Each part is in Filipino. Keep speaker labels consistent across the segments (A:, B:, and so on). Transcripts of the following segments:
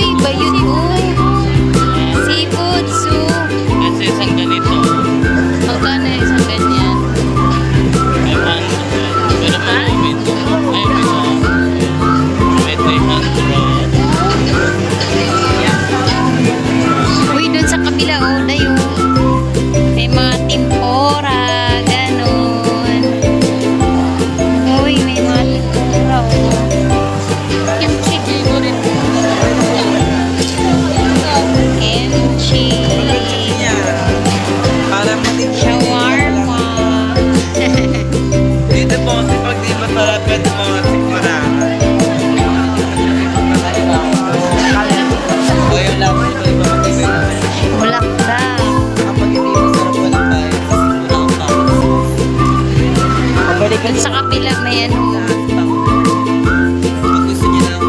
A: Uy, bayot po. Seafood soup.
B: Kasi isang ganito.
A: Magkano isang ganyan?
B: May 100. Pero may limit. May may 300.
A: Uy, dun sa kabila, oh, dayo. May mga tempura, ganon. Uy, may mga tempura, oh. Kimchi, favorite. Kimchi.
B: Para matipid.
A: Shawarma.
B: Dito po kasi pag di masarap pwede mga sikmurahan. O yung lapis ko iba matipid.
A: Bulaklak.
B: Kapag hindi masarap walang bayad sa sikmurahan pa.
A: Dun sa kabila, may ano.
B: Pag gusto niyo lang.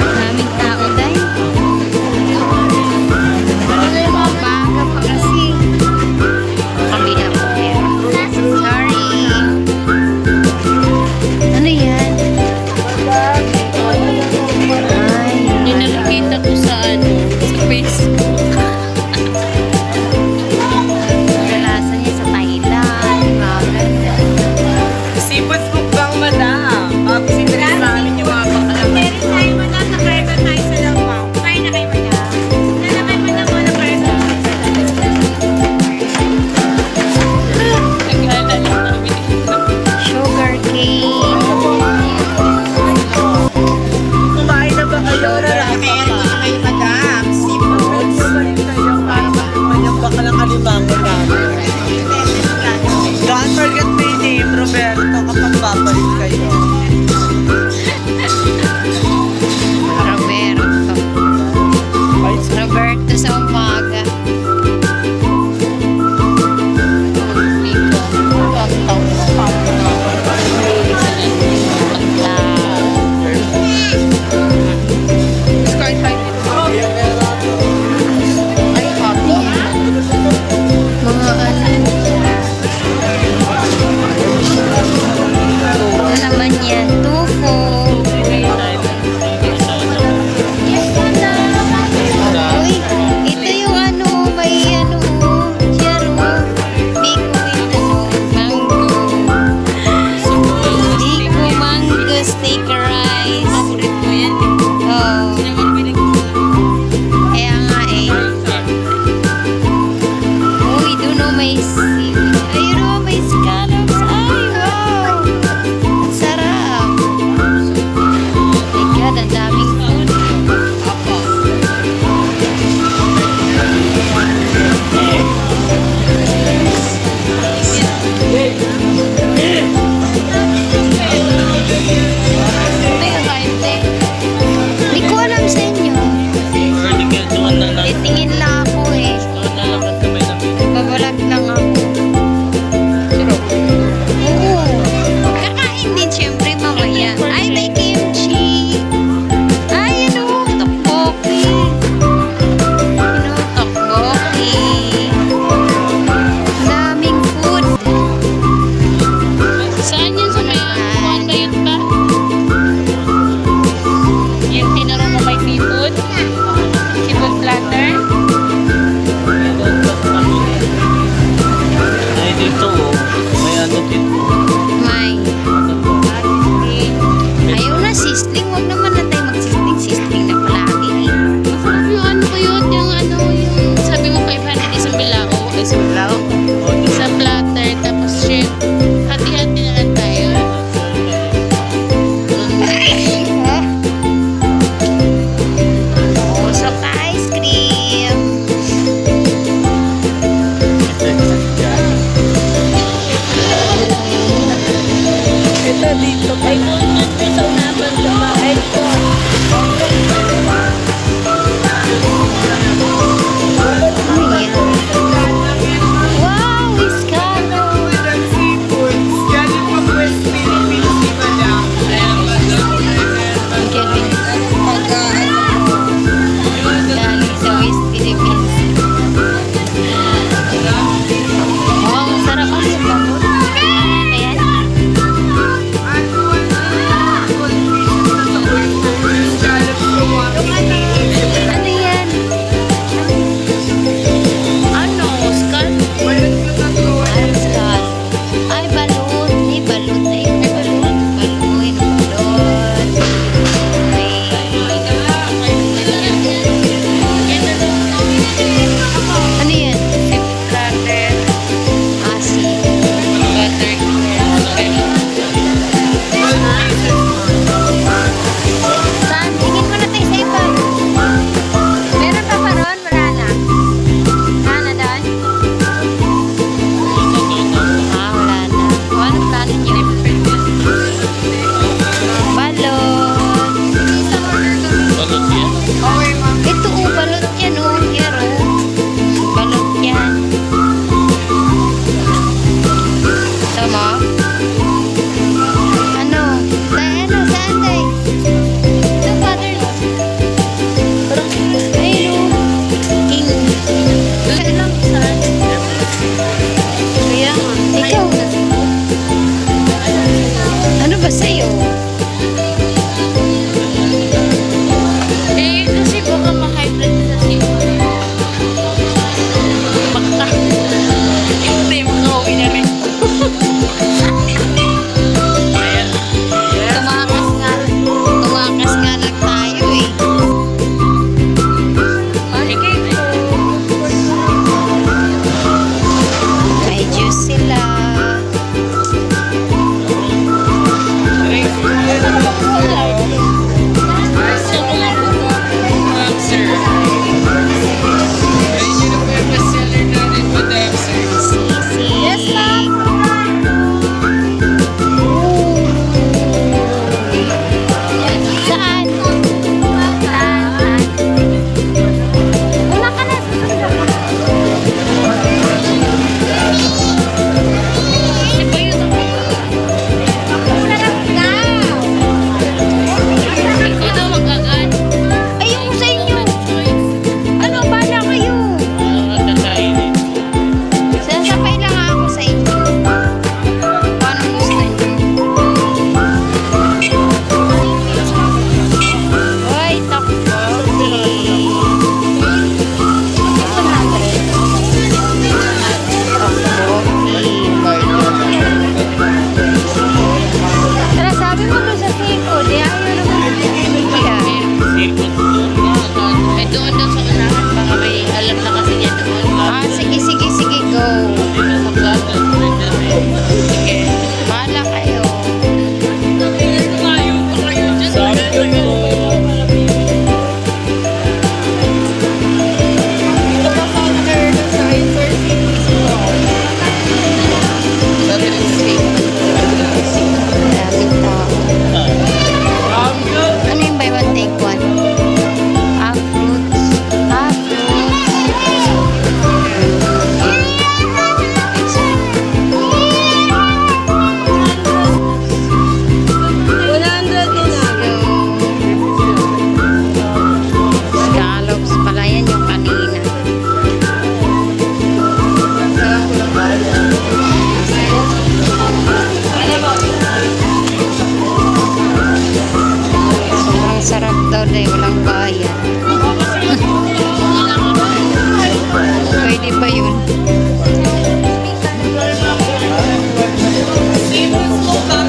A: Maraming tao, day. Baga pa kasi. Kabila po yan. Sorry. Ano yan? Ay,
C: Yung nakikita ko sa ano, sa Facebook.
A: kalasa niya sa Thailand. Baga.
B: Seafood mukbang madam. Tapos interest sa amin yung mga pangalaman.
D: Meron tayo mo na nakarga tayo sa lamang. Kain na kayo mo na. Nalamay mo na mo nakarga tayo sa
C: Naghala lang namin dito.
A: Sugar cane.
B: Kumain na ba kayo?
D: Meron na kayo madam. Seafood.
B: Kumain kayo para matikman yung baka ng alimango namin. Don't forget my name, Roberto, kapag babalik kayo.
A: Roberto. Roberto sa umaga. Mga ano naman yan? Tofu. Uy, ito yung ano, may ano, charo. Biko with ano, mango. Biko mango steak rice.
C: Favorite ko yan.
A: Oh,
C: Naman pinag-
A: kaya nga eh. Uy, doon o may seafood. Ayun o, may scallops. Ay, wow! Sarap. My God, ang daming food. May kakain, te. Hindi ko alam sa inyo.
B: Early ka doon na lang.
A: Titingin lang ako eh.
B: Doon na lang kasi may lamig.
A: Babalag lang ako. Oo. Kakain din syempre mamaya. Ay, may kimchi. Ay, ano? Tteokbokki. Ano? Tteokbokki. Daming food.
C: Saan yun sa may kuhan ba yun ba? Yung tinuro mo may seafood? Seafood platter?
B: Ay, dito oh. May ano dito.
A: May. Ayaw na, sisling. Huwag naman na tayo magsisling. Sisling na palagi eh.
C: Masarap yung ano ba yun? Yung ano, yung sabi mo 500 isang bilao. Isang bilao? Isang platter, tapos shrimp. Hati-hati na lang tayo.
A: Usok na ice cream.
B: Ito dito.
C: Ay, ito na ba ito ba? Ay, ito.
A: Ano yan? Wow, escalope.
B: Galing pa West Philippines, di ba lang?
A: Ang galing. Galing sa West Philippines. Wow, ang sarap ang sabot. Kaya ba sa'yo?
C: Eh, kasi baka ma-hybrid sa seafood. Baka.
B: Hindi, makauwi na rin. Ayan. Yes.
A: Tumakas nga lang tayo eh.
B: Ay, kayo.
A: May juice sila. Saan? Wala ka na.
C: Kasi ba yun ako? Ikaw daw mag-agan.
A: Ayun sa inyo. Ano, bala kayo.
C: Kakainin.
A: Sasabay lang ako sa inyo. Paano gusto niyo? Hoy, takbote. Tara, sabi mo doon sa seafood. Eh, ayaw naman siya.
C: Eh, doon daw sa unahan. Baka may alam na kasi niya doon.
A: Ah, sige, sige, sige, go.
C: Sige.
A: Bahala kayo. Daming tao. Ano yung buy one take one? Ah, fruits. Ah, Scallops pala yan yung kanina. Sobrang sarap daw dahil walang bayan. Pwede ba yun?
B: Seafood smoke